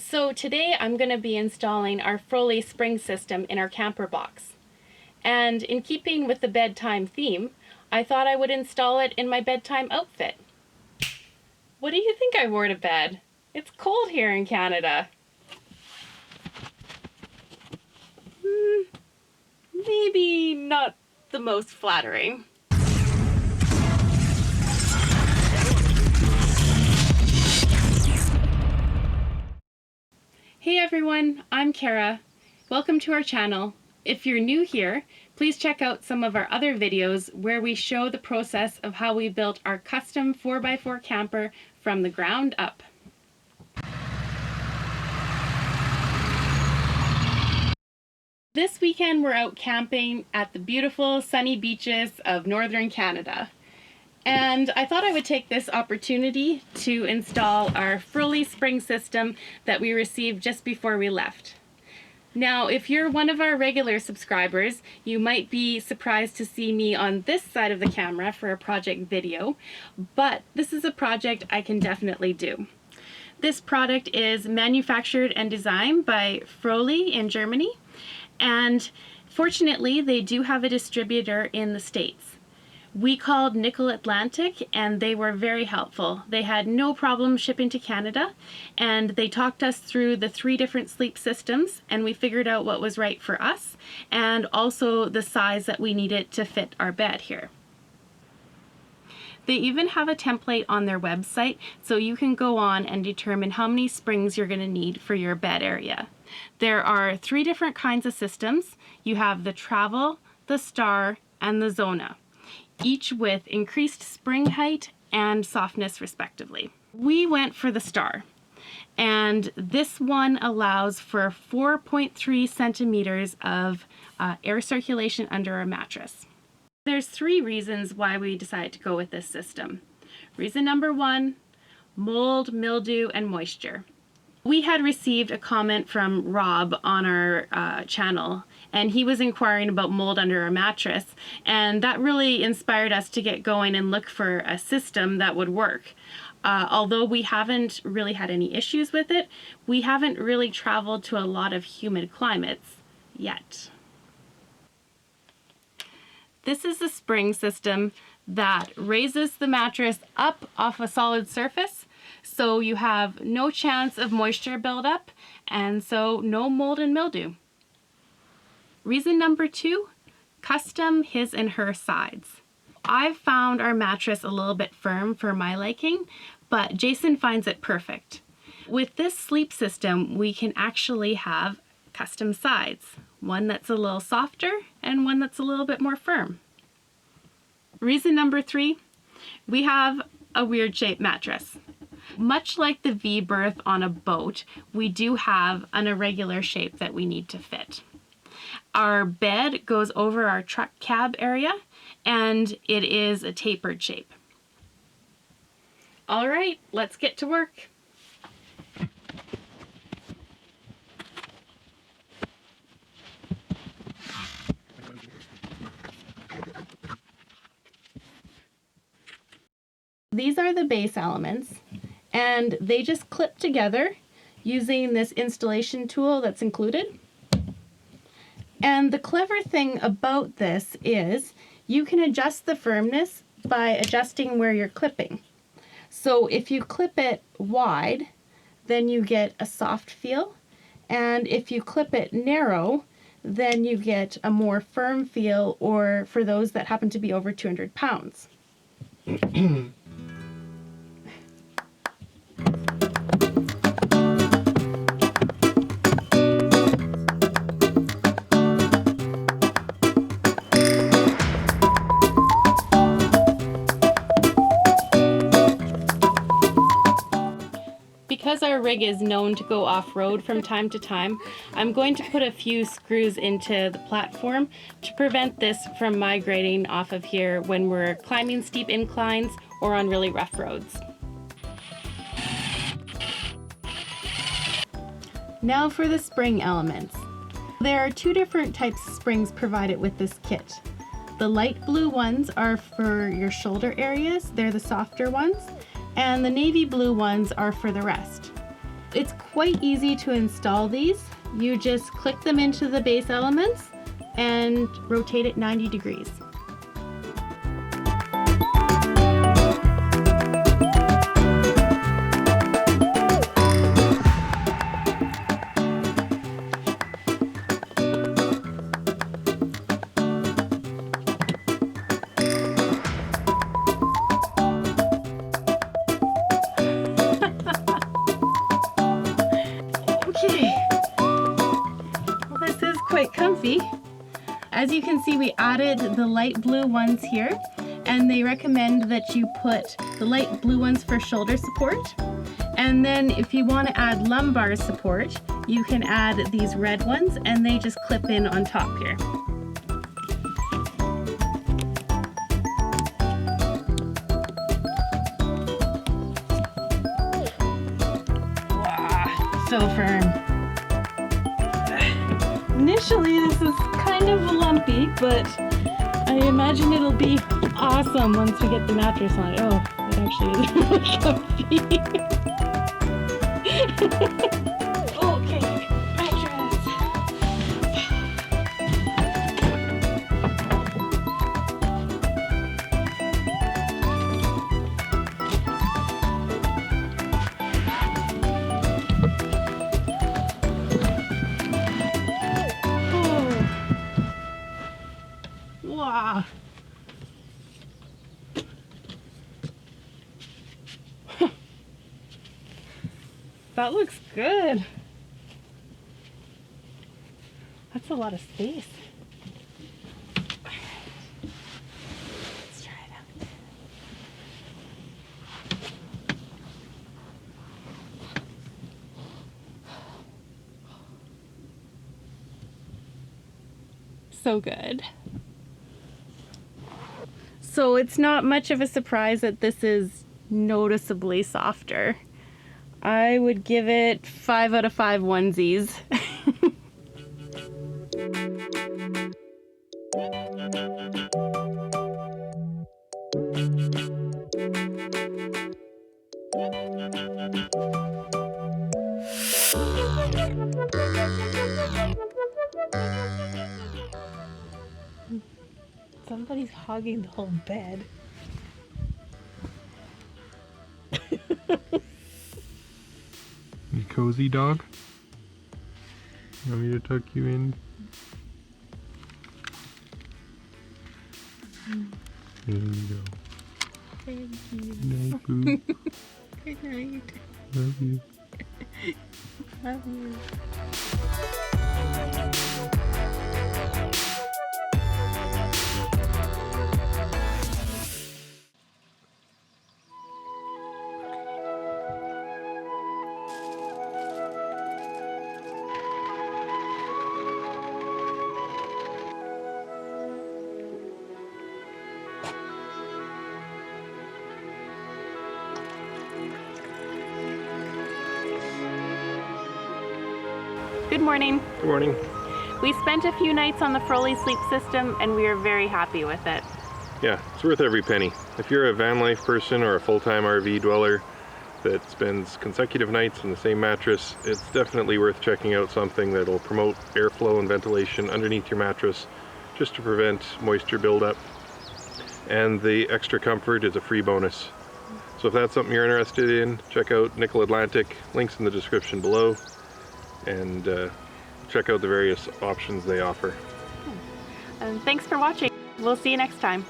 So today I'm going to be installing our Froli spring system in our camper box. And in keeping with the bedtime theme, I thought I would install it in my bedtime outfit. What do you think I wore to bed? It's cold here in Canada. Maybe not the most flattering. Hey everyone, I'm Kara. Welcome to our channel. If you're new here, please check out some of our other videos where we show the process of how we built our custom 4x4 camper from the ground up. This weekend we're out camping at the beautiful sunny beaches of northern Canada. And I thought I would take this opportunity to install our Froli spring system that we received just before we left. Now, if you're one of our regular subscribers, you might be surprised to see me on this side of the camera for a project video, but this is a project I can definitely do. This product is manufactured and designed by Froli in Germany, and fortunately they do have a distributor in the States. We called Nickel Atlantic and they were very helpful. They had no problem shipping to Canada, and they talked us through the 3 different sleep systems, and we figured out what was right for us and also the size that we needed to fit our bed here. They even have a template on their website, so you can go on and determine how many springs you're going to need for your bed area. There are 3 different kinds of systems. You have the Travel, the Star, and the Zona, each with increased spring height and softness respectively. We went for the Star, and this one allows for 4.3 centimeters of air circulation under a mattress. There's 3 reasons why we decided to go with this system. Reason number 1, mold, mildew, and moisture. We had received a comment from Rob on our channel, and he was inquiring about mold under a mattress, and that really inspired us to get going and look for a system that would work. Although we haven't really had any issues with it, we haven't really traveled to a lot of humid climates yet. This is a spring system that raises the mattress up off a solid surface, so you have no chance of moisture buildup, and so no mold and mildew. Reason number 2, custom his and her sides. I've found our mattress a little bit firm for my liking, but Jason finds it perfect. With this sleep system, we can actually have custom sides, one that's a little softer and one that's a little bit more firm. Reason number 3, we have a weird shaped mattress. Much like the V berth on a boat, we do have an irregular shape that we need to fit. Our bed goes over our truck cab area, and it is a tapered shape. All right, let's get to work. These are the base elements, and they just clip together using this installation tool that's included. And the clever thing about this is you can adjust the firmness by adjusting where you're clipping. So if you clip it wide, then you get a soft feel, and if you clip it narrow, then you get a more firm feel, or for those that happen to be over 200 pounds. Because our rig is known to go off-road from time to time, I'm going to put a few screws into the platform to prevent this from migrating off of here when we're climbing steep inclines or on really rough roads. Now for the spring elements. There are 2 different types of springs provided with this kit. The light blue ones are for your shoulder areas, they're the softer ones, and the navy blue ones are for the rest. It's quite easy to install these. You just click them into the base elements and rotate it 90 degrees. Quite comfy. As you can see, we added the light blue ones here, and they recommend that you put the light blue ones for shoulder support, and then if you want to add lumbar support, you can add these red ones, and they just clip in on top here. Wow, so firm. Initially, this is kind of lumpy, but I imagine it'll be awesome once we get the mattress on it. Oh, it actually is really comfy. Okay, mattress. Wow. That looks good. That's a lot of space. Let's try it out. So good. So it's not much of a surprise that this is noticeably softer. I would give it 5 out of 5 onesies. Somebody's hogging the whole bed. You cozy dog? You want me to tuck you in? There you go. Thank you. Night, boo. Good night. Love you. Love you. Good morning. Good morning. We spent a few nights on the Froli sleep system and we are very happy with it. Yeah, it's worth every penny. If you're a van life person or a full-time RV dweller that spends consecutive nights on the same mattress, it's definitely worth checking out something that'll promote airflow and ventilation underneath your mattress just to prevent moisture buildup. And the extra comfort is a free bonus. So if that's something you're interested in, check out Nickel Atlantic, links in the description below, and check out the various options they offer. And thanks for watching. We'll see you next time.